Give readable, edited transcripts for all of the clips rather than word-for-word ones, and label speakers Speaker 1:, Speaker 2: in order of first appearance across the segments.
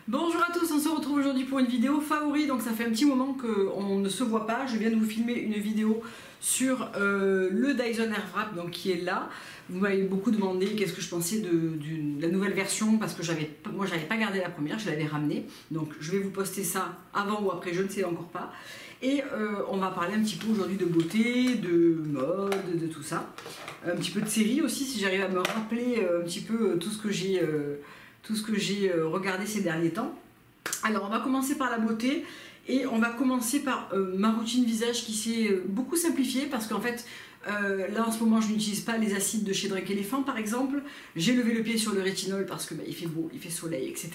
Speaker 1: Bonjour à tous, on se retrouve aujourd'hui pour une vidéo favori. Donc ça fait un petit moment qu'on ne se voit pas. Je viens de vous filmer une vidéo sur le Dyson Airwrap donc qui est là. Vous m'avez beaucoup demandé qu'est-ce que je pensais de la nouvelle version parce que moi j'avais pas gardé la première, je l'avais ramenée. Donc je vais vous poster ça avant ou après, je ne sais encore pas. Et on va parler un petit peu aujourd'hui de beauté, de mode, de tout ça. Un petit peu de série aussi si j'arrive à me rappeler un petit peu tout ce que j'ai regardé ces derniers temps. Alors on va commencer par la beauté et on va commencer par ma routine visage qui s'est beaucoup simplifiée parce qu'en fait là en ce moment je n'utilise pas les acides de chez Drunk Elephant par exemple. J'ai levé le pied sur le rétinol parce que il fait beau, il fait soleil, etc.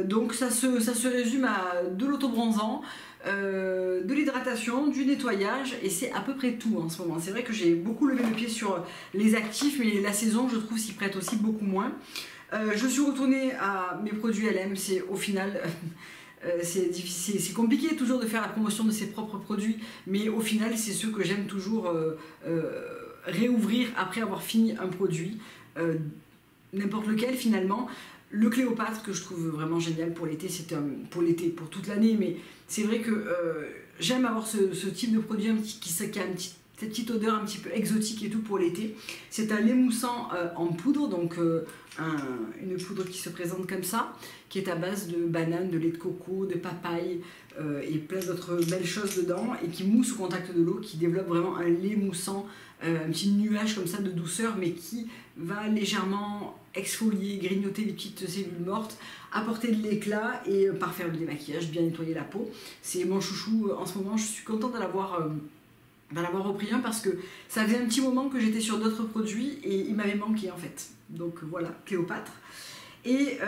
Speaker 1: Donc ça se résume à de l'autobronzant, de l'hydratation, du nettoyage et c'est à peu près tout en ce moment. C'est vrai que j'ai beaucoup levé le pied sur les actifs mais la saison je trouve s'y prête aussi beaucoup moins. Je suis retournée à mes produits LM, c'est au final c'est compliqué toujours de faire la promotion de ses propres produits, mais au final c'est ceux que j'aime toujours réouvrir après avoir fini un produit, n'importe lequel finalement. Le Cléopâtre que je trouve vraiment génial pour l'été, pour toute l'année, mais c'est vrai que j'aime avoir ce type de produit qui a cette petite odeur un petit peu exotique et tout pour l'été. C'est un lait moussant en poudre, donc une poudre qui se présente comme ça, qui est à base de banane, de lait de coco, de papaye et plein d'autres belles choses dedans, et qui mousse au contact de l'eau, qui développe vraiment un lait moussant, un petit nuage comme ça de douceur, mais qui va légèrement exfolier, grignoter les petites cellules mortes, apporter de l'éclat et par faire du démaquillage, bien nettoyer la peau. C'est mon chouchou en ce moment, je suis contente d'en avoir repris un parce que ça faisait un petit moment que j'étais sur d'autres produits et il m'avait manqué en fait. Donc voilà, Cléopâtre. Et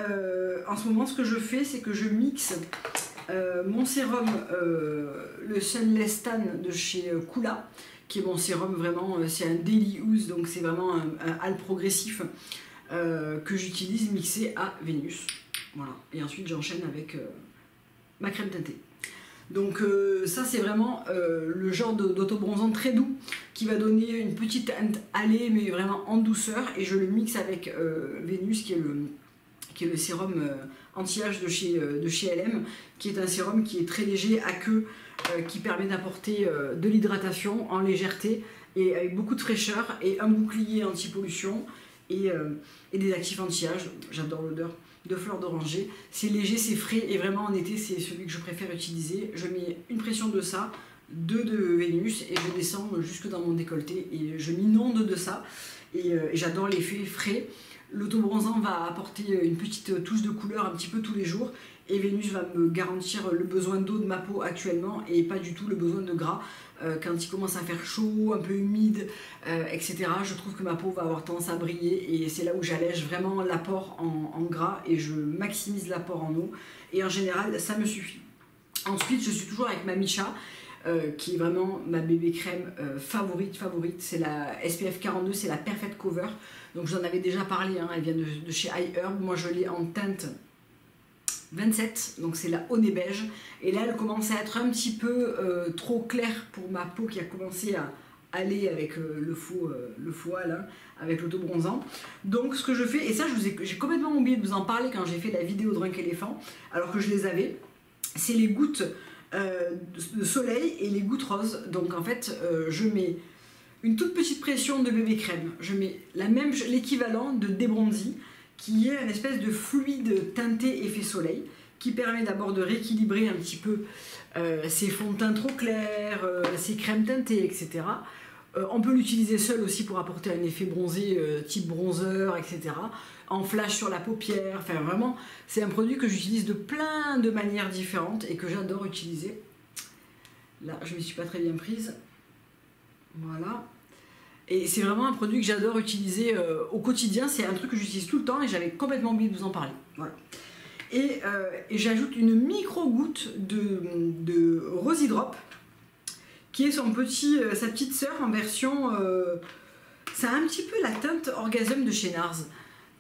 Speaker 1: en ce moment ce que je fais c'est que je mixe mon sérum, le Sunless Tan de chez Coola, qui est mon sérum vraiment, c'est un daily use, donc c'est vraiment un hal progressif que j'utilise mixé à Vénus. Voilà. Et ensuite j'enchaîne avec ma crème teintée. Donc ça c'est vraiment le genre d'autobronzant très doux qui va donner une petite teinte hâlée mais vraiment en douceur, et je le mixe avec Vénus qui est le sérum anti-âge de chez LM, qui est un sérum qui est très léger, aqueux, qui permet d'apporter de l'hydratation en légèreté et avec beaucoup de fraîcheur, et un bouclier anti-pollution et des actifs anti-âge. J'adore l'odeur de fleurs d'oranger, c'est léger, c'est frais, et vraiment en été c'est celui que je préfère utiliser. Je mets une pression de ça, deux de Vénus, et je descends jusque dans mon décolleté et je m'inonde de ça, et j'adore l'effet frais. L'autobronzant va apporter une petite touche de couleur un petit peu tous les jours, et Vénus va me garantir le besoin d'eau de ma peau actuellement et pas du tout le besoin de gras. Quand il commence à faire chaud, un peu humide, etc., je trouve que ma peau va avoir tendance à briller, et c'est là où j'allège vraiment l'apport en gras et je maximise l'apport en eau, et en général ça me suffit. Ensuite je suis toujours avec ma Missha, qui est vraiment ma bébé crème favorite, c'est la SPF 42, c'est la Perfect Cover. Donc j'en avais déjà parlé, hein, elle vient de chez iHerb, moi je l'ai en teinte 27, donc c'est la honey beige, et là elle commence à être un petit peu trop claire pour ma peau qui a commencé à aller avec le faux hâle, hein, avec l'autobronzant. Donc ce que je fais, et ça j'ai complètement oublié de vous en parler quand j'ai fait la vidéo Drunk Elephant, alors que je les avais, c'est les gouttes de soleil et les gouttes roses. Donc en fait je mets une toute petite pression de bébé crème, je mets l'équivalent de Débronzi, qui est une espèce de fluide teinté effet soleil, qui permet d'abord de rééquilibrer un petit peu ces fonds de teint trop clairs, ces crèmes teintées, etc. On peut l'utiliser seul aussi pour apporter un effet bronzé type bronzer, etc. En flash sur la paupière, enfin vraiment, c'est un produit que j'utilise de plein de manières différentes et que j'adore utiliser. Là, je ne me suis pas très bien prise. Voilà. Et c'est vraiment un produit que j'adore utiliser au quotidien, c'est un truc que j'utilise tout le temps et j'avais complètement oublié de vous en parler. Voilà. Et j'ajoute une micro-goutte de Rosy Drop, qui est sa petite sœur en version... ça a un petit peu la teinte Orgasm de chez NARS.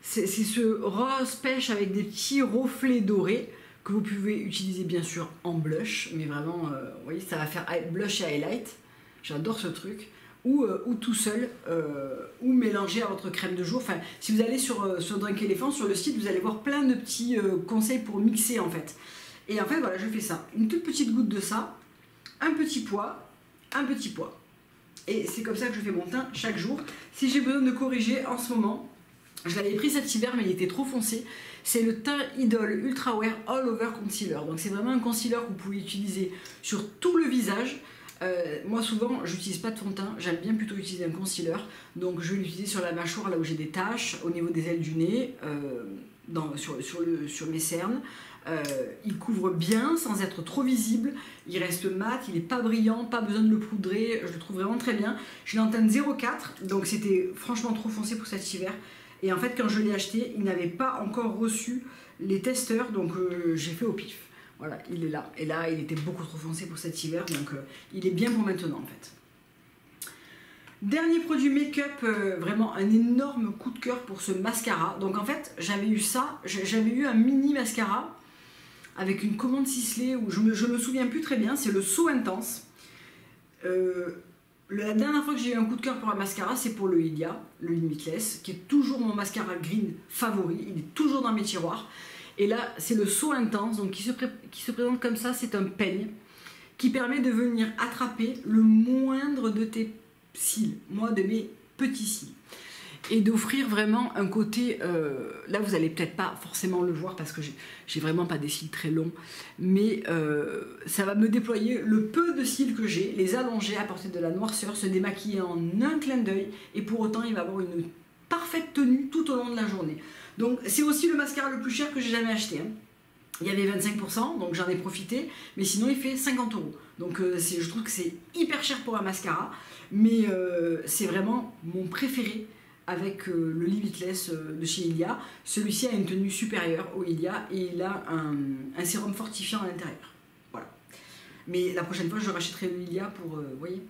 Speaker 1: C'est ce rose pêche avec des petits reflets dorés que vous pouvez utiliser bien sûr en blush, mais vraiment, vous voyez, ça va faire blush et highlight. J'adore ce truc. ou tout seul, ou mélangé à votre crème de jour. Enfin, si vous allez sur Drunk Elephant, sur le site, vous allez voir plein de petits conseils pour mixer en fait. Et en fait, voilà, je fais ça. Une toute petite goutte de ça, un petit pois, un petit pois. Et c'est comme ça que je fais mon teint chaque jour. Si j'ai besoin de corriger en ce moment, je l'avais pris cet hiver mais il était trop foncé. C'est le Teint Idol Ultra Wear All Over Concealer. Donc c'est vraiment un concealer que vous pouvez utiliser sur tout le visage. Moi souvent j'utilise pas de fond de teint, j'aime bien plutôt utiliser un concealer. Donc je vais l'utiliser sur la mâchoire là où j'ai des taches, au niveau des ailes du nez, sur mes cernes. Il couvre bien sans être trop visible, il reste mat, il n'est pas brillant, pas besoin de le poudrer, je le trouve vraiment très bien. Je l'ai en teinte 04, donc c'était franchement trop foncé pour cet hiver. Et en fait quand je l'ai acheté, il n'avait pas encore reçu les testeurs, donc j'ai fait au pif. Voilà, il est là. Et là, il était beaucoup trop foncé pour cet hiver, donc il est bien pour maintenant en fait. Dernier produit make-up, vraiment un énorme coup de cœur pour ce mascara. Donc en fait, j'avais eu ça, j'avais eu un mini mascara avec une commande Sisley où je me souviens plus très bien, c'est le So Intense. La dernière fois que j'ai eu un coup de cœur pour un mascara, c'est pour le Ilia, le Limitless, qui est toujours mon mascara green favori, il est toujours dans mes tiroirs. Et là, c'est le So Intense, donc qui se présente comme ça, c'est un peigne qui permet de venir attraper le moindre de tes cils, moi de mes petits cils, et d'offrir vraiment un côté, là vous allez peut-être pas forcément le voir parce que j'ai vraiment pas des cils très longs, mais ça va me déployer le peu de cils que j'ai, les allonger, apporter de la noirceur, se démaquiller en un clin d'œil, et pour autant il va avoir une parfaite tenue tout au long de la journée. Donc c'est aussi le mascara le plus cher que j'ai jamais acheté, hein. Il y avait 25%, donc j'en ai profité, mais sinon il fait 50 €. Donc je trouve que c'est hyper cher pour un mascara, mais c'est vraiment mon préféré avec le Limitless de chez Ilia. Celui-ci a une tenue supérieure au Ilia et il a un sérum fortifiant à l'intérieur. Voilà. Mais la prochaine fois je rachèterai le Ilia pour, vous voyez,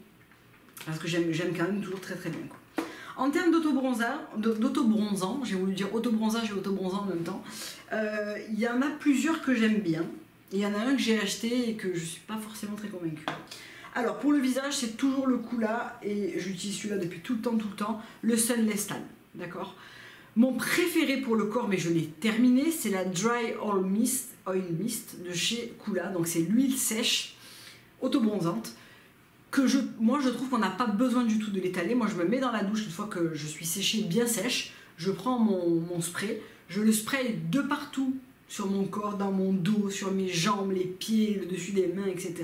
Speaker 1: parce que j'aime quand même toujours très très bien, quoi. En termes d'autobronzant, j'ai voulu dire autobronzage et autobronzant en même temps, il y en a plusieurs que j'aime bien. Il y en a un que j'ai acheté et que je ne suis pas forcément très convaincue. Alors pour le visage, c'est toujours le Coola, et j'utilise celui-là depuis tout le temps, le Sunless Tan, d'accord. Mon préféré pour le corps, mais je l'ai terminé, c'est la Dry Oil Mist de chez Coola. Donc c'est l'huile sèche, autobronzante, que moi je trouve qu'on n'a pas besoin du tout de l'étaler. Moi je me mets dans la douche une fois que je suis séchée bien sèche, je prends mon spray, je le spray de partout sur mon corps, dans mon dos, sur mes jambes, les pieds, le dessus des mains, etc.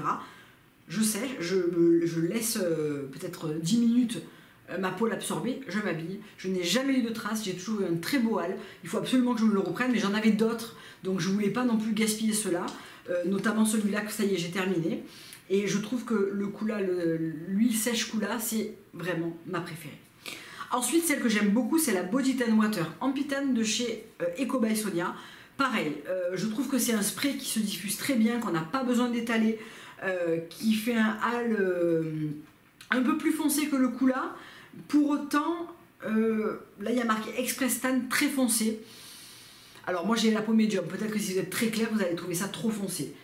Speaker 1: Je sèche, je laisse peut-être 10 minutes ma peau l'absorber, je m'habille. Je n'ai jamais eu de traces, j'ai toujours eu un très beau hâle. Il faut absolument que je me le reprenne, mais j'en avais d'autres, donc je ne voulais pas non plus gaspiller ceux-là, notamment celui-là que ça y est, j'ai terminé. Et je trouve que le Coola, l'huile sèche Coola, c'est vraiment ma préférée. Ensuite, celle que j'aime beaucoup, c'est la Body Tan Water en pitane de chez Eco by Sonia. Pareil, je trouve que c'est un spray qui se diffuse très bien, qu'on n'a pas besoin d'étaler, qui fait un hâle un peu plus foncé que le Coola. Pour autant, là il y a marqué Express Tan très foncé. Alors moi j'ai la peau médium, peut-être que si vous êtes très clair, vous allez trouver ça trop foncé.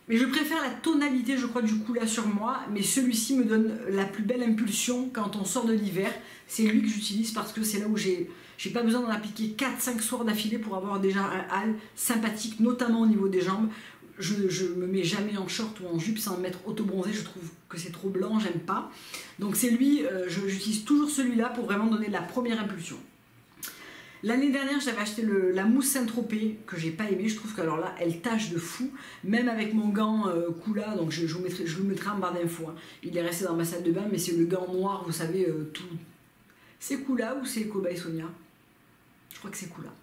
Speaker 1: Mais je préfère la tonalité, je crois, du Coola sur moi, mais celui-ci me donne la plus belle impulsion quand on sort de l'hiver. C'est lui que j'utilise parce que c'est là où j'ai pas besoin d'en appliquer 4-5 soirs d'affilée pour avoir déjà un hâle sympathique, notamment au niveau des jambes. Je me mets jamais en short ou en jupe sans me mettre auto-bronzé, je trouve que c'est trop blanc, j'aime pas. Donc c'est lui, j'utilise toujours celui-là pour vraiment donner la première impulsion. L'année dernière, j'avais acheté la mousse Saint-Tropez que j'ai pas aimé. Je trouve que alors là, elle tâche de fou, même avec mon gant Coola. Donc je vous le mettrai en barre d'infos, hein. Il est resté dans ma salle de bain, mais c'est le gant noir, vous savez, tout. C'est Coola ou c'est Eco by Sonia? Je crois que c'est Coola.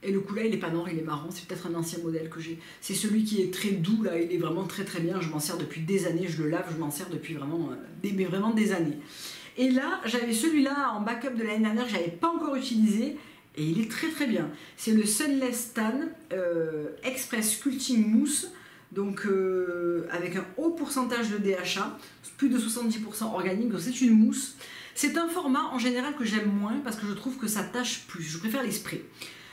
Speaker 1: Et le Coola, il est pas noir, il est marron. C'est peut-être un ancien modèle que j'ai. C'est celui qui est très doux là. Il est vraiment très très bien. Je m'en sers depuis des années. Je le lave, je m'en sers depuis vraiment des années. Et là, j'avais celui-là en backup de l'année dernière que je n'avais pas encore utilisé et il est très très bien. C'est le Sunless Tan Express Sculpting Mousse, donc avec un haut pourcentage de DHA, plus de 70% organique, donc c'est une mousse. C'est un format en général que j'aime moins parce que je trouve que ça tâche plus, je préfère les sprays.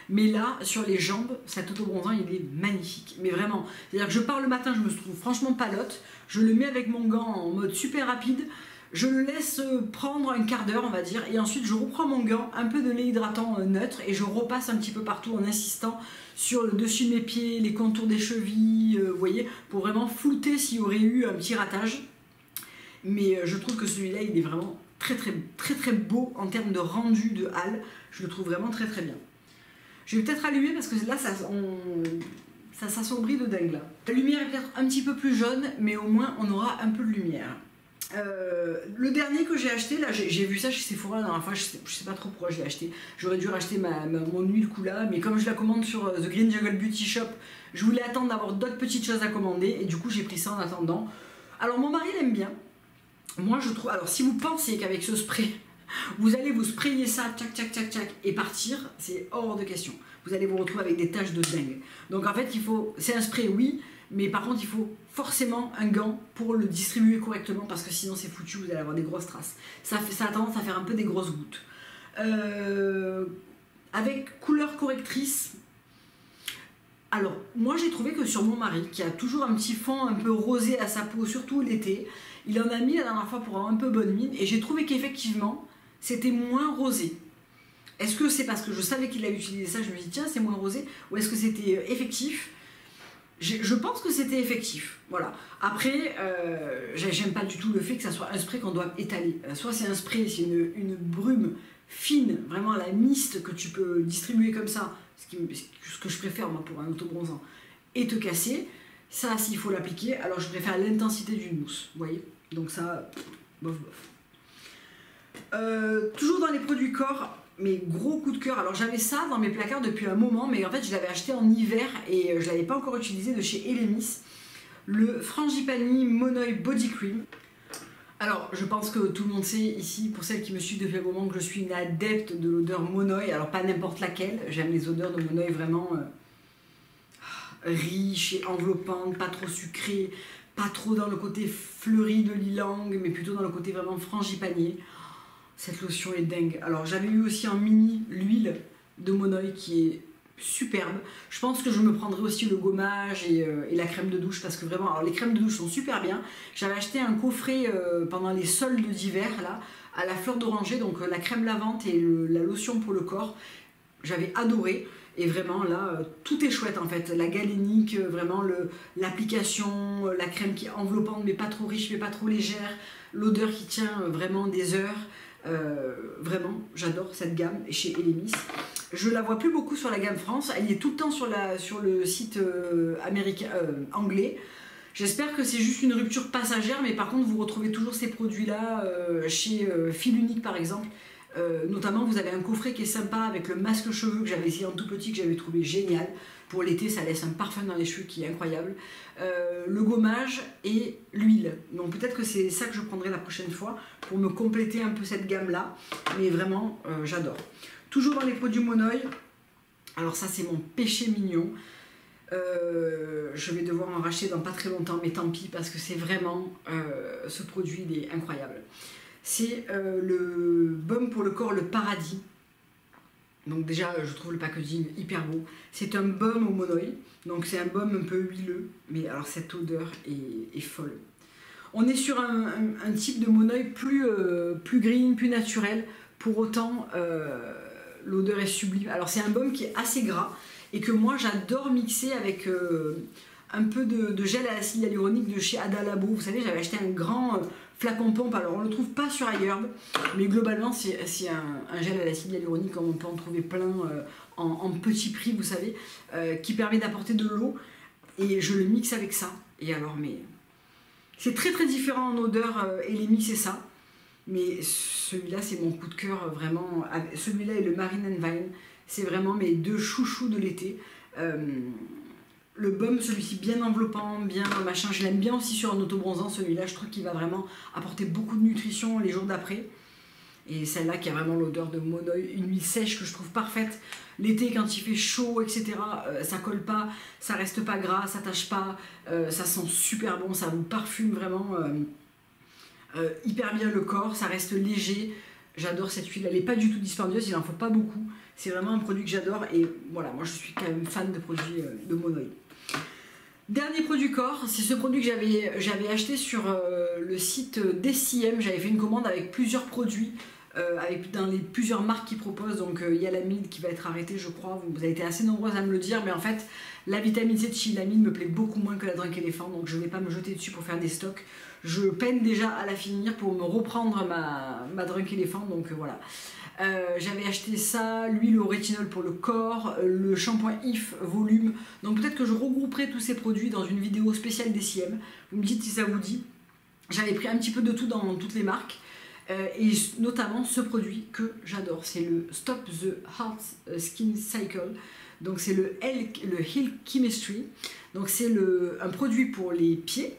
Speaker 1: Mais là, sur les jambes, cet autobronzant, il est magnifique. Mais vraiment, c'est-à-dire que je pars le matin, je me trouve franchement palote, je le mets avec mon gant en mode super rapide. Je le laisse prendre un quart d'heure, on va dire, et ensuite je reprends mon gant, un peu de lait hydratant neutre, et je repasse un petit peu partout en insistant sur le dessus de mes pieds, les contours des chevilles, vous voyez, pour vraiment flouter s'il y aurait eu un petit ratage. Mais je trouve que celui-là, il est vraiment très beau en termes de rendu de halle. Je le trouve vraiment très bien. Je vais peut-être allumer parce que là, ça s'assombrit de dingue là. La lumière est peut-être un petit peu plus jaune, mais au moins on aura un peu de lumière. Le dernier que j'ai acheté, là j'ai vu ça chez Sephora la dernière fois, je sais pas trop pourquoi je l'ai acheté. J'aurais dû racheter mon huile Kula, mais comme je la commande sur The Green Jungle Beauty Shop, je voulais attendre d'avoir d'autres petites choses à commander, et du coup j'ai pris ça en attendant. Alors mon mari l'aime bien. Moi je trouve, alors si vous pensez qu'avec ce spray, vous allez vous sprayer ça, tchac, et partir, c'est hors de question. Vous allez vous retrouver avec des taches de dingue. Donc en fait, c'est un spray, oui, mais par contre, il faut forcément un gant pour le distribuer correctement parce que sinon c'est foutu, vous allez avoir des grosses traces. Ça a tendance à faire un peu des grosses gouttes. Avec couleur correctrice, alors moi j'ai trouvé que sur mon mari, qui a toujours un petit fond un peu rosé à sa peau, surtout l'été, il en a mis la dernière fois pour avoir un peu bonne mine, et j'ai trouvé qu'effectivement, c'était moins rosé. Est-ce que c'est parce que je savais qu'il allait utiliser ça, je me dis tiens c'est moins rosé, ou est-ce que c'était effectif? Je pense que c'était effectif, voilà. Après, j'aime pas du tout le fait que ça soit un spray qu'on doit étaler. Soit c'est un spray, c'est une brume fine, vraiment à la mist que tu peux distribuer comme ça, ce que je préfère moi pour un autobronzant, et te casser. Ça, s'il faut l'appliquer, alors je préfère l'intensité d'une mousse, vous voyez. Donc ça, bof. Toujours dans les produits corps, mes gros coup de cœur. Alors j'avais ça dans mes placards depuis un moment, mais en fait je l'avais acheté en hiver et je ne l'avais pas encore utilisé, de chez Elemis. Le Frangipani Monoi Body Cream. Alors je pense que tout le monde sait ici, pour celles qui me suivent depuis un moment, que je suis une adepte de l'odeur Monoi. Alors pas n'importe laquelle, j'aime les odeurs de Monoi vraiment riches et enveloppantes, pas trop sucrées, pas trop dans le côté fleuri de l'ylang, mais plutôt dans le côté vraiment frangipanier. Cette lotion est dingue. Alors j'avais eu aussi en mini l'huile de Monoi qui est superbe. Je pense que je me prendrai aussi le gommage et la crème de douche parce que vraiment, alors les crèmes de douche sont super bien. J'avais acheté un coffret pendant les soldes d'hiver là, à la fleur d'oranger, donc la crème lavante et la lotion pour le corps. J'avais adoré. Et vraiment là, tout est chouette en fait. La galénique, vraiment l'application, la crème qui est enveloppante mais pas trop riche mais pas trop légère. L'odeur qui tient vraiment des heures. Vraiment, j'adore cette gamme chez Elemis. Je la vois plus beaucoup sur la gamme France. Elle est tout le temps sur le site américain, anglais. J'espère que c'est juste une rupture passagère, mais par contre vous retrouvez toujours ces produits-là chez Fil Unique par exemple. Notamment vous avez un coffret qui est sympa avec le masque cheveux que j'avais essayé en tout petit, que j'avais trouvé génial. Pour l'été ça laisse un parfum dans les cheveux qui est incroyable. Le gommage et l'huile. Donc peut-être que c'est ça que je prendrai la prochaine fois pour me compléter un peu cette gamme là. Mais vraiment j'adore. Toujours dans les produits Monoi. Alors ça c'est mon péché mignon. Je vais devoir en racheter dans pas très longtemps, mais tant pis parce que c'est vraiment ce produit il est incroyable. C'est le baume pour le corps, le Paradis. Donc déjà, je trouve le packaging hyper beau. C'est un baume au Monoi, donc c'est un baume un peu huileux, mais alors cette odeur est folle. On est sur un type de Monoi plus green, plus naturel. Pour autant, l'odeur est sublime. Alors c'est un baume qui est assez gras et que moi j'adore mixer avec un peu de gel à l'acide hyaluronique de chez Adalabo. Vous savez, j'avais acheté un grand flacon pompe, alors on ne le trouve pas sur iHerb, mais globalement c'est un gel à l'acide hyaluronique, comme on peut en trouver plein en petit prix, vous savez, qui permet d'apporter de l'eau, et je le mixe avec ça. Et alors, mais c'est très différent en odeur, Elemis c'est ça, mais celui-là c'est mon coup de cœur vraiment. Celui-là et le Marine and Vine, c'est vraiment mes deux chouchous de l'été. Le baume, celui-ci bien enveloppant, bien machin, je l'aime bien aussi sur un autobronzant, celui-là je trouve qu'il va vraiment apporter beaucoup de nutrition les jours d'après. Et celle-là qui a vraiment l'odeur de Monoi, une huile sèche que je trouve parfaite. L'été quand il fait chaud, etc., ça colle pas, ça reste pas gras, ça tâche pas, ça sent super bon, ça vous parfume vraiment hyper bien le corps, ça reste léger. J'adore cette huile, elle n'est pas du tout dispendieuse, il n'en faut pas beaucoup. C'est vraiment un produit que j'adore et voilà, moi je suis quand même fan de produits de Monoi. Dernier produit corps, c'est ce produit que j'avais acheté sur le site DCM. J'avais fait une commande avec plusieurs produits, dans les plusieurs marques qu'ils proposent. Donc il y a l'amide qui va être arrêtée, je crois. Vous avez été assez nombreuses à me le dire, mais en fait, la vitamine C de chez Chilamide me plaît beaucoup moins que la Drunk Elephant, donc je ne vais pas me jeter dessus pour faire des stocks. Je peine déjà à la finir pour me reprendre ma Drunk Elephant, donc voilà. J'avais acheté ça, l'huile au rétinol pour le corps, le shampoing If volume. Donc peut-être que je regrouperai tous ces produits dans une vidéo spéciale DCM. Vous me dites si ça vous dit. J'avais pris un petit peu de tout dans toutes les marques. Et notamment ce produit que j'adore, c'est le Stop the Heart Skin Cycle. Donc c'est le Heal Chemistry. Donc c'est un produit pour les pieds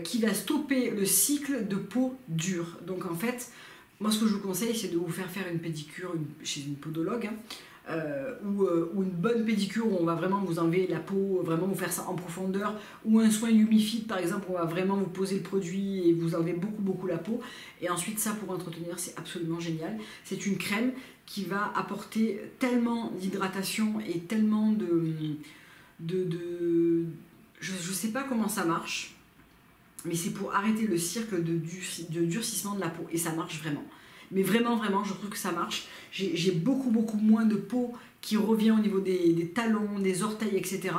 Speaker 1: qui va stopper le cycle de peau dure. Donc en fait, moi, ce que je vous conseille, c'est de vous faire une pédicure chez une podologue, ou une bonne pédicure où on va vraiment vous enlever la peau, vraiment vous faire ça en profondeur, ou un soin Humifit par exemple, où on va vraiment vous poser le produit et vous enlever beaucoup la peau. Et ensuite, ça pour entretenir, c'est absolument génial. C'est une crème qui va apporter tellement d'hydratation et tellement je sais pas comment ça marche, mais c'est pour arrêter le cercle de durcissement de la peau, et ça marche vraiment. Mais vraiment, je trouve que ça marche. J'ai beaucoup moins de peau qui revient au niveau des talons, des orteils, etc.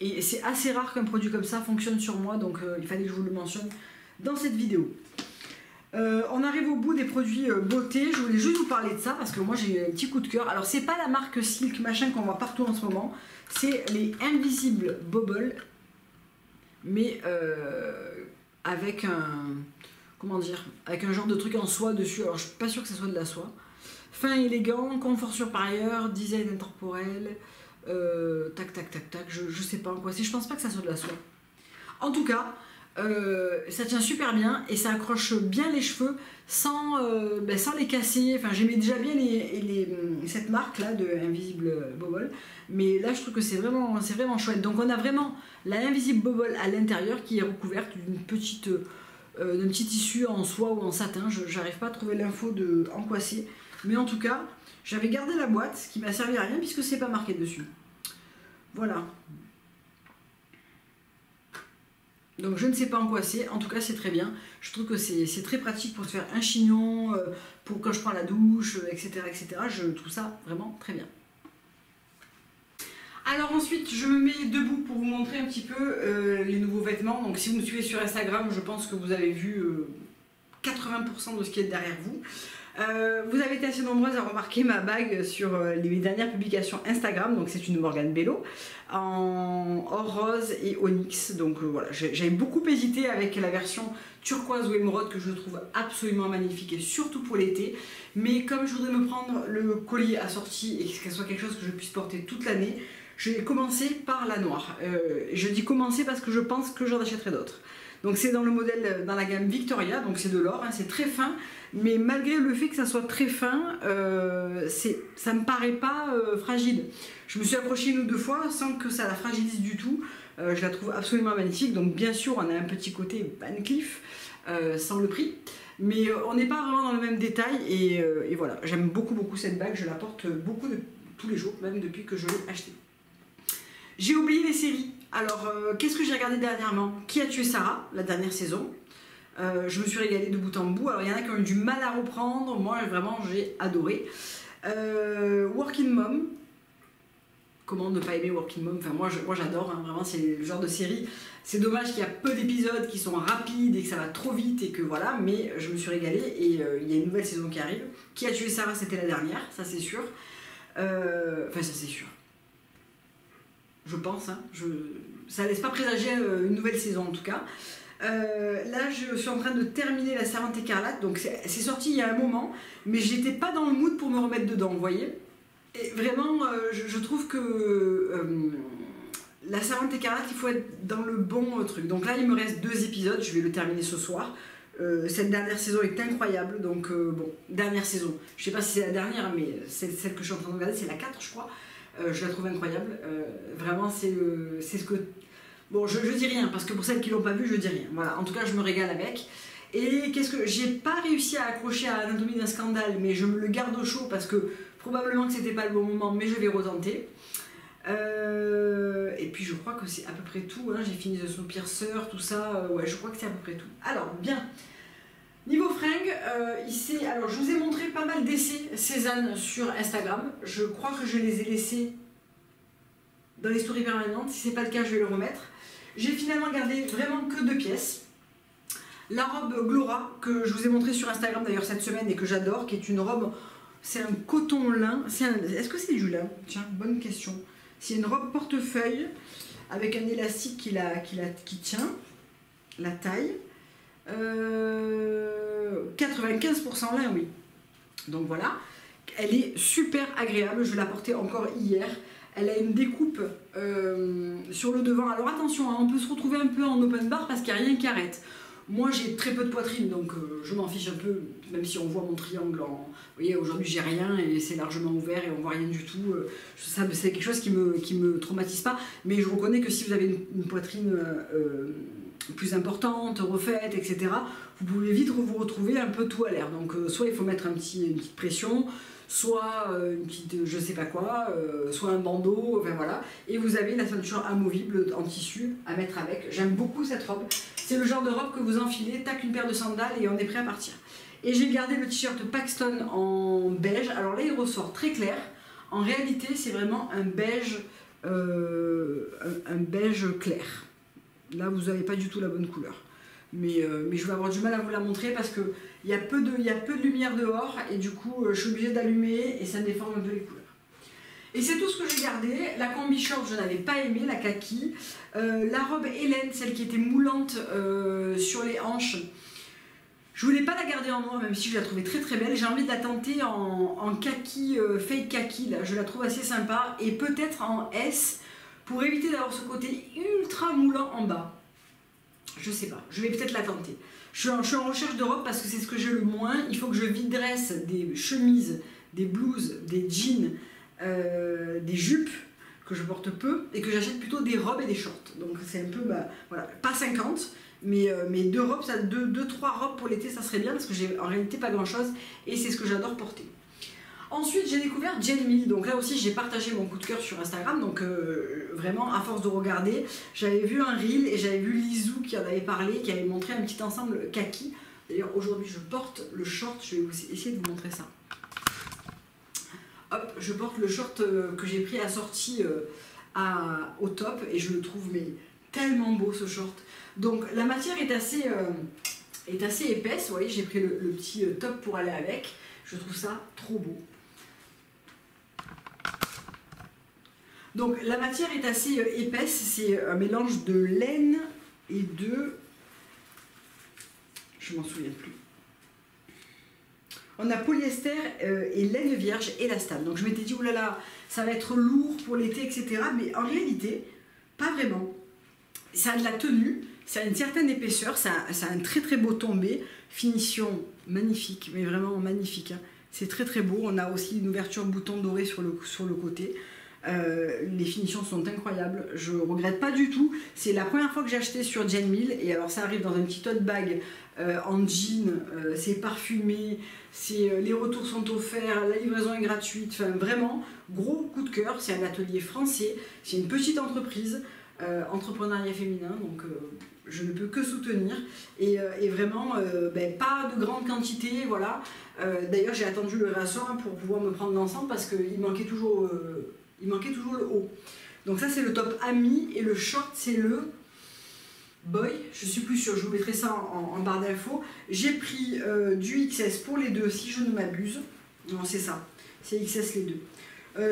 Speaker 1: Et c'est assez rare qu'un produit comme ça fonctionne sur moi, donc il fallait que je vous le mentionne dans cette vidéo. On arrive au bout des produits beauté. Je voulais juste vous parler de ça parce que moi j'ai eu un petit coup de cœur. Alors c'est pas la marque Silk machin qu'on voit partout en ce moment, c'est les Invisible Bubble, mais avec un genre de truc en soie dessus. Alors je suis pas sûre que ce soit de la soie. Fin élégant, confort sur par ailleurs, design intemporel, tac, je sais pas en quoi c'est, je pense pas que ça soit de la soie. En tout cas, ça tient super bien et ça accroche bien les cheveux sans les casser. Enfin, j'aimais déjà bien cette marque là de Invisible Bubble, mais là je trouve que c'est vraiment chouette. Donc on a vraiment la Invisible Bubble à l'intérieur qui est recouverte d'un petit tissu en soie ou en satin. J'arrive pas à trouver l'info en quoi c'est, mais en tout cas j'avais gardé la boîte, ce qui m'a servi à rien puisque c'est pas marqué dessus. Voilà. Donc je ne sais pas en quoi c'est, en tout cas c'est très bien. Je trouve que c'est très pratique pour se faire un chignon, pour quand je prends la douche, etc. Je trouve ça vraiment très bien. Alors ensuite je me mets debout pour vous montrer un petit peu les nouveaux vêtements. Donc si vous me suivez sur Instagram, je pense que vous avez vu 80% de ce qui est derrière vous. Vous avez été assez nombreuses à remarquer ma bague sur les dernières publications Instagram. Donc c'est une Morgane Bello en or rose et onyx. Donc voilà, j'avais beaucoup hésité avec la version turquoise ou émeraude que je trouve absolument magnifique, et surtout pour l'été. Mais comme je voudrais me prendre le collier assorti et que ce soit quelque chose que je puisse porter toute l'année, je vais commencer par la noire. Je dis commencer parce que je pense que j'en achèterai d'autres. Donc c'est dans le modèle, dans la gamme Victoria, donc c'est de l'or, hein, c'est très fin, mais malgré le fait que ça soit très fin, ça me paraît pas fragile. Je me suis accrochée une ou deux fois sans que ça la fragilise du tout. Je la trouve absolument magnifique. Donc bien sûr on a un petit côté Van Cleef, sans le prix, mais on n'est pas vraiment dans le même détail, et voilà, j'aime beaucoup cette bague, je la porte tous les jours, même depuis que je l'ai achetée. J'ai oublié les séries. Alors, qu'est-ce que j'ai regardé dernièrement? Qui a tué Sarah, la dernière saison. Je me suis régalée de bout en bout. Alors, il y en a qui ont eu du mal à reprendre. Moi, vraiment, j'ai adoré. Working Mom. Comment ne pas aimer Working Mom? Enfin, moi j'adore. Hein, vraiment, c'est le genre de série. C'est dommage qu'il y a peu d'épisodes qui sont rapides et que ça va trop vite et que voilà. Mais je me suis régalée et il y a une nouvelle saison qui arrive. Qui a tué Sarah, c'était la dernière, ça c'est sûr. Enfin, ça c'est sûr. Je pense, hein, ça laisse pas présager une nouvelle saison en tout cas. Là je suis en train de terminer La Servante Écarlate, donc c'est sorti il y a un moment, mais j'étais pas dans le mood pour me remettre dedans, vous voyez. Et vraiment je trouve que La Servante Écarlate, il faut être dans le bon truc. Donc là il me reste 2 épisodes, je vais le terminer ce soir. Cette dernière saison est incroyable, donc bon, dernière saison, je sais pas si c'est la dernière, mais celle que je suis en train de regarder, c'est la 4 je crois. Je la trouve incroyable, vraiment c'est ce que... Bon, je dis rien, parce que pour celles qui l'ont pas vu, je dis rien. Voilà, en tout cas, je me régale avec. Et qu'est-ce que... J'ai pas réussi à accrocher à Anatomie d'un scandale, mais je me le garde au chaud, parce que probablement que c'était pas le bon moment, mais je vais retenter. Et puis je crois que c'est à peu près tout, hein. J'ai fini The Snowpiercer, tout ça, ouais, je crois que c'est à peu près tout. Alors, bien, niveau fringues, ici, alors je vous ai montré pas mal d'essais Cézanne sur Instagram. Je crois que je les ai laissés dans les stories permanentes. Si c'est pas le cas, je vais le remettre. J'ai finalement gardé vraiment que 2 pièces. La robe Glora, que je vous ai montré sur Instagram d'ailleurs cette semaine et que j'adore, qui est une robe, c'est un coton lin. Est-ce que c'est du lin? Tiens, bonne question. C'est une robe portefeuille avec un élastique qui tient la taille. 95% lin, oui. Donc voilà, elle est super agréable. Je l'ai portée encore hier. Elle a une découpe sur le devant. Alors attention, hein, on peut se retrouver un peu en open bar parce qu'il n'y a rien qui arrête. Moi j'ai très peu de poitrine, donc je m'en fiche un peu, même si on voit mon triangle en... Vous voyez, aujourd'hui j'ai rien et c'est largement ouvert et on voit rien du tout. Ça, c'est quelque chose qui me traumatise pas, mais je reconnais que si vous avez une poitrine plus importante, refaite, etc., vous pouvez vite vous retrouver un peu tout à l'air. Donc soit il faut mettre une petite pression, soit une petite je sais pas quoi, soit un bandeau, enfin voilà. Et vous avez la ceinture amovible en tissu à mettre avec. J'aime beaucoup cette robe. C'est le genre de robe que vous enfilez, tac, une paire de sandales et on est prêt à partir. Et j'ai gardé le t-shirt Paxton en beige. Alors là, il ressort très clair. En réalité, c'est vraiment un beige clair. Là, vous n'avez pas du tout la bonne couleur. Mais je vais avoir du mal à vous la montrer parce qu'il y a peu de lumière dehors et du coup, je suis obligée d'allumer et ça déforme un peu les couleurs. Et c'est tout ce que j'ai gardé. La combi short, je n'avais pas aimé, la kaki. La robe Hélène, celle qui était moulante sur les hanches, je voulais pas la garder en noir, même si je la trouvais très très belle. J'ai envie de la tenter en kaki, fake kaki, là. Je la trouve assez sympa. Et peut-être en S, pour éviter d'avoir ce côté ultra moulant en bas. Je sais pas, je vais peut-être la tenter. Je suis en recherche de robe parce que c'est ce que j'ai le moins. Il faut que je vide-dresse des chemises, des blouses, des jeans, des jupes que je porte peu et que j'achète plutôt des robes et des shorts. Donc c'est un peu, bah, voilà, pas 50, mais 2 robes, 2-3 robes pour l'été, ça serait bien parce que j'ai en réalité pas grand chose et c'est ce que j'adore porter. Ensuite, j'ai découvert Jen Mill, donc là aussi j'ai partagé mon coup de cœur sur Instagram, donc vraiment à force de regarder, j'avais vu un reel et j'avais vu Lizou qui en avait parlé, qui avait montré un petit ensemble kaki. D'ailleurs aujourd'hui je porte le short, je vais essayer de vous montrer ça. Hop, je porte le short que j'ai pris à sortie au top et je le trouve mais tellement beau ce short. Donc la matière est assez épaisse, vous voyez, j'ai pris le petit top pour aller avec, je trouve ça trop beau. Donc la matière est assez épaisse, c'est un mélange de laine et de... je m'en souviens plus. On a polyester et laine vierge élastane. Donc je m'étais dit, oh là là, ça va être lourd pour l'été, etc. Mais en réalité, pas vraiment. Ça a de la tenue, ça a une certaine épaisseur, ça a un très très beau tombé. Finition magnifique, mais vraiment magnifique, hein. C'est très très beau. On a aussi une ouverture bouton doré sur le côté. Les finitions sont incroyables, je regrette pas du tout. C'est la première fois que j'ai acheté sur Jen Mill et alors ça arrive dans un petit tote bag en jean, c'est parfumé, les retours sont offerts, la livraison est gratuite, enfin vraiment gros coup de cœur. C'est un atelier français, c'est une petite entreprise, entrepreneuriat féminin, donc je ne peux que soutenir et vraiment pas de grande quantité, voilà. D'ailleurs j'ai attendu le réassort pour pouvoir me prendre l'ensemble parce qu'il manquait toujours le haut. Donc ça c'est le top ami et le short c'est le boy, je suis plus sûre, je vous mettrai ça en barre d'infos. J'ai pris du XS pour les deux si je ne m'abuse. Non c'est ça, c'est XS les deux.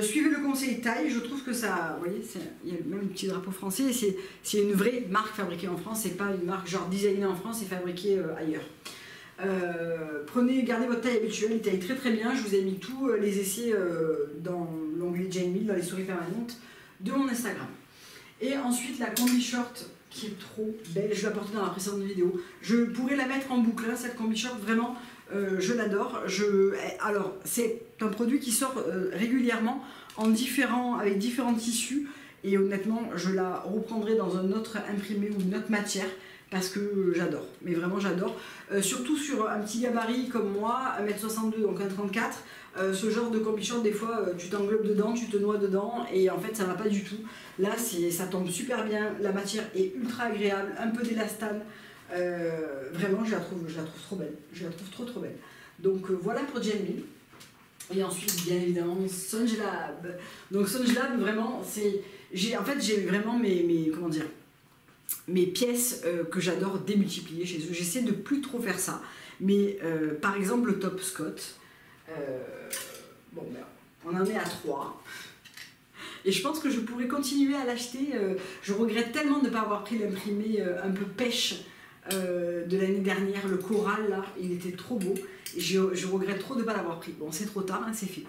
Speaker 1: Suivez le conseil taille, je trouve que ça, vous voyez, il y a même un petit drapeau français, c'est une vraie marque fabriquée en France, c'est pas une marque genre designée en France et fabriquée ailleurs. Gardez votre taille habituelle, il taille très très bien. Je vous ai mis tous les essais dans l'onglet Jen Mill, dans les stories permanentes de mon Instagram. Et ensuite la combi short qui est trop belle, je l'ai apportée dans la précédente vidéo. Je pourrais la mettre en boucle, hein, cette combi short, vraiment je l'adore. Alors c'est un produit qui sort régulièrement avec différents tissus et honnêtement je la reprendrai dans un autre imprimé ou une autre matière parce que j'adore, mais vraiment j'adore. Surtout sur un petit gabarit comme moi, 1m62 donc 1m34, ce genre de combi-short des fois tu t'englobes dedans, tu te noies dedans et en fait ça va pas du tout. Là ça tombe super bien, la matière est ultra agréable, un peu d'élastane, vraiment je la trouve trop belle, je la trouve trop belle. Donc voilà pour Genmeal. Et ensuite, bien évidemment, Songelab. Donc Songelab, vraiment, j'ai vraiment comment dire, mes pièces que j'adore démultiplier chez eux. J'essaie de plus trop faire ça. Mais par exemple, le Top Scott, bon, ben, on en est à 3. Et je pense que je pourrais continuer à l'acheter. Je regrette tellement de ne pas avoir pris l'imprimé un peu pêche de l'année dernière, le coral là, il était trop beau. Et je regrette trop de ne pas l'avoir pris. Bon, c'est trop tard, hein, c'est fait.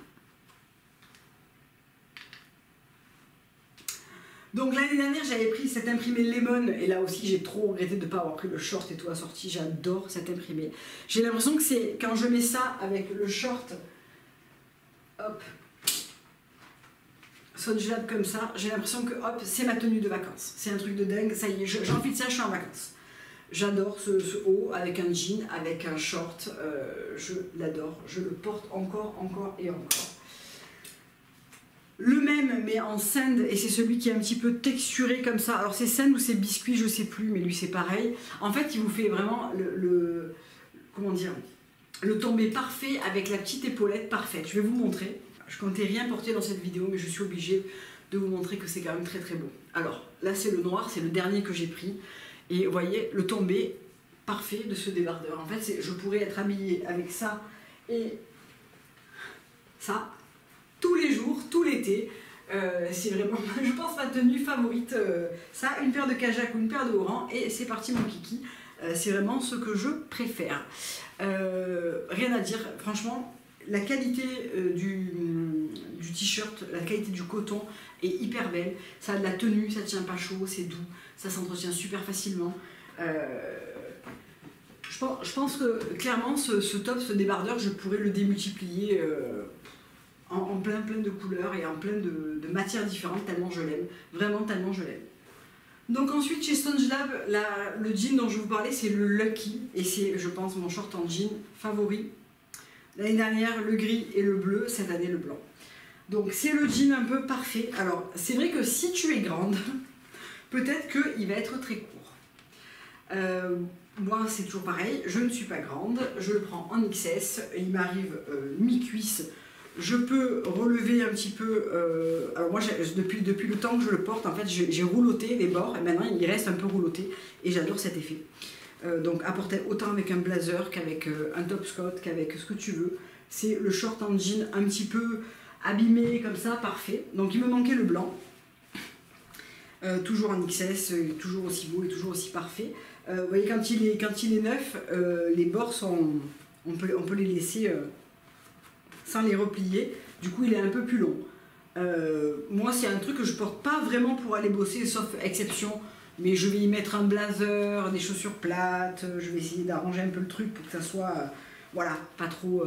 Speaker 1: Donc l'année dernière, j'avais pris cet imprimé Lemon, et là aussi j'ai trop regretté de ne pas avoir pris le short et tout assorti. J'adore cet imprimé. J'ai l'impression que c'est quand je mets ça avec le short, hop, Songelab comme ça, j'ai l'impression que hop, c'est ma tenue de vacances. C'est un truc de dingue, ça y est, j'enfile ça, je suis en vacances. J'adore ce haut avec un jean, avec un short, je l'adore, je le porte encore et encore. Le même mais en sand, et c'est celui qui est un petit peu texturé comme ça, alors c'est sand ou c'est biscuit, je sais plus, mais lui c'est pareil. En fait il vous fait vraiment comment dire, le tombé parfait avec la petite épaulette parfaite. Je vais vous montrer, je comptais rien porter dans cette vidéo mais je suis obligée de vous montrer que c'est quand même très beau. Alors là c'est le noir, c'est le dernier que j'ai pris. Et vous voyez le tombé parfait de ce débardeur. En fait, je pourrais être habillée avec ça et ça tous les jours, tout l'été. C'est vraiment, je pense, ma tenue favorite. Ça, une paire de Kajak ou une paire de Oran et c'est parti mon kiki. C'est vraiment ce que je préfère. Rien à dire, franchement. La qualité du t-shirt, la qualité du coton est hyper belle. Ça a de la tenue, ça tient pas chaud, c'est doux, ça s'entretient super facilement. Je pense que clairement ce top, ce débardeur, je pourrais le démultiplier en plein de couleurs et en plein de matières différentes, tellement je l'aime. Vraiment tellement je l'aime. Donc ensuite chez Songelab, le jean dont je vous parlais, c'est le Lucky et c'est, je pense, mon short en jean favori. L'année dernière, le gris et le bleu, cette année, le blanc. Donc c'est le jean un peu parfait. Alors, c'est vrai que si tu es grande, peut-être qu'il va être très court. Moi, c'est toujours pareil, je ne suis pas grande, je le prends en XS, il m'arrive mi-cuisse. Je peux relever un petit peu, alors moi, depuis le temps que je le porte, en fait, j'ai rouloté les bords, et maintenant, il reste un peu rouloté, et j'adore cet effet. Donc à porter autant avec un blazer qu'avec un top scott, qu'avec ce que tu veux. C'est le short en jean un petit peu abîmé comme ça, parfait. Donc il me manquait le blanc. Toujours en XS, toujours aussi beau et toujours aussi parfait. Vous voyez quand il est neuf, les bords sont, on peut les laisser sans les replier. Du coup il est un peu plus long. Moi c'est un truc que je porte pas vraiment pour aller bosser, sauf exception. Mais je vais y mettre un blazer, des chaussures plates, je vais essayer d'arranger un peu le truc pour que ça soit, voilà, pas trop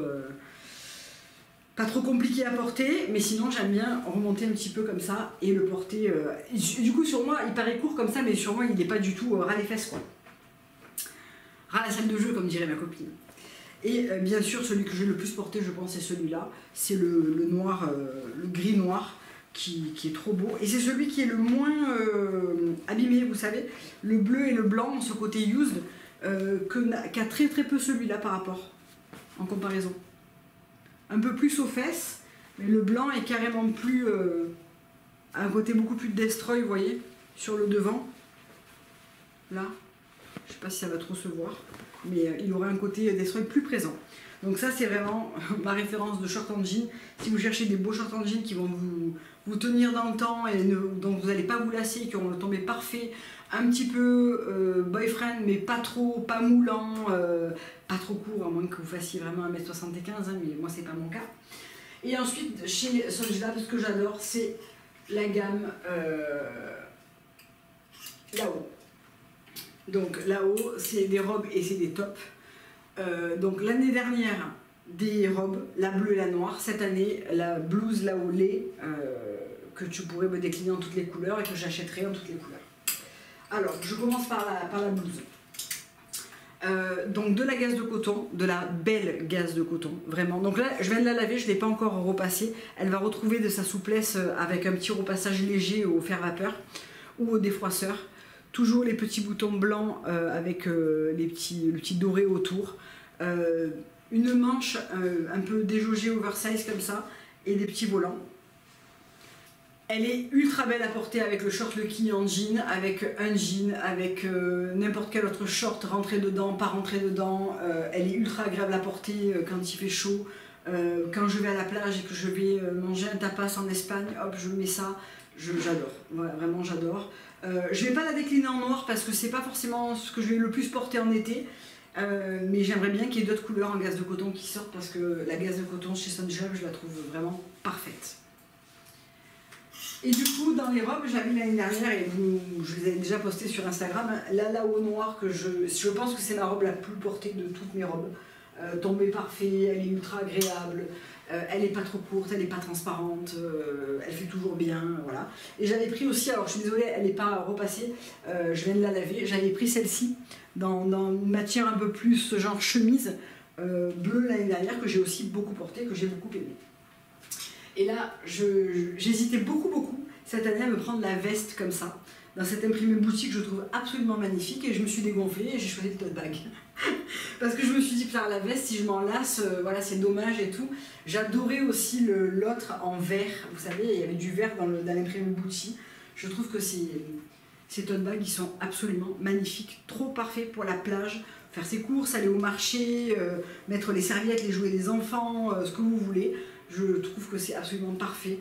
Speaker 1: compliqué à porter. Mais sinon j'aime bien remonter un petit peu comme ça et le porter. Du coup sur moi il paraît court comme ça, mais sur moi il n'est pas du tout ras les fesses quoi. Ras la salle de jeu comme dirait ma copine. Et bien sûr celui que j'ai le plus porté je pense c'est celui-là, c'est le noir, le gris noir. Qui est trop beau et c'est celui qui est le moins abîmé, vous savez, le bleu et le blanc, ce côté used qu'a très peu celui-là par rapport en comparaison, un peu plus aux fesses, mais le blanc est carrément plus un côté beaucoup plus destroy, vous voyez, sur le devant là, je sais pas si ça va trop se voir, mais il aura un côté destroy plus présent. Donc ça c'est vraiment ma référence de short en jean. Si vous cherchez des beaux shorts en jean qui vont vous tenir dans le temps et dont vous n'allez pas vous lasser, qui auront le tombé parfait, un petit peu boyfriend mais pas trop, pas moulant, pas trop court, à moins que vous fassiez vraiment 1m75, hein, mais moi c'est pas mon cas. Et ensuite chez Songelab, ce que j'adore c'est la gamme là-haut. Donc là-haut c'est des robes et c'est des tops. Donc l'année dernière des robes, la bleue et la noire. Cette année la blouse là-haut lait que tu pourrais me décliner en toutes les couleurs et que j'achèterai en toutes les couleurs. Alors, je commence par la blouse. Donc de la gaze de coton, de la belle gaze de coton, vraiment. Donc là, je viens de la laver, je ne l'ai pas encore repassée. Elle va retrouver de sa souplesse avec un petit repassage léger au fer vapeur ou au défroisseur. Toujours les petits boutons blancs avec le petit doré autour. Une manche un peu déjaugée oversize comme ça et des petits volants. Elle est ultra belle à porter avec le short Lucky en jean, avec un jean, avec n'importe quel autre short rentré dedans, pas rentré dedans. Elle est ultra agréable à porter quand il fait chaud. Quand je vais à la plage et que je vais manger un tapas en Espagne, hop, je mets ça, j'adore. Voilà, vraiment j'adore. Je ne vais pas la décliner en noir parce que c'est pas forcément ce que je vais le plus porter en été. Mais j'aimerais bien qu'il y ait d'autres couleurs en gaze de coton qui sortent parce que la gaze de coton chez Sunjub, je la trouve vraiment parfaite. Et du coup, dans les robes, j'avais l'année dernière, et je les ai déjà postées sur Instagram, la au noir, que je pense que c'est ma robe la plus portée de toutes mes robes. Tombée parfait, elle est ultra agréable, elle n'est pas trop courte, elle n'est pas transparente, elle fait toujours bien, voilà. Et j'avais pris aussi, alors je suis désolée, elle n'est pas repassée, je viens de la laver, j'avais pris celle-ci dans une matière un peu plus genre chemise bleue l'année dernière, que j'ai aussi beaucoup portée, que j'ai beaucoup aimée. Et là, j'hésitais beaucoup cette année à me prendre la veste comme ça. Dans cette imprimée boutique, je trouve absolument magnifique et je me suis dégonflée et j'ai choisi le tote bag. Parce que je me suis dit, putain, la veste, si je m'en lasse, voilà, c'est dommage et tout. J'adorais aussi l'autre en vert. Vous savez, il y avait du vert dans l'imprimé boutique. Je trouve que ces tote bags, ils sont absolument magnifiques. Trop parfaits pour la plage. Faire ses courses, aller au marché, mettre les serviettes, les jouets des enfants, ce que vous voulez. Je trouve que c'est absolument parfait.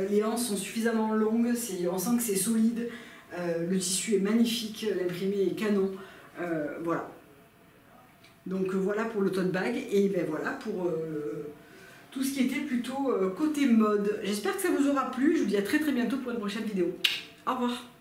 Speaker 1: Les hanches sont suffisamment longues, on sent que c'est solide. Le tissu est magnifique, l'imprimé est canon. Voilà. Donc voilà pour le tote bag. Et ben voilà pour tout ce qui était plutôt côté mode. J'espère que ça vous aura plu. Je vous dis à très bientôt pour une prochaine vidéo. Au revoir.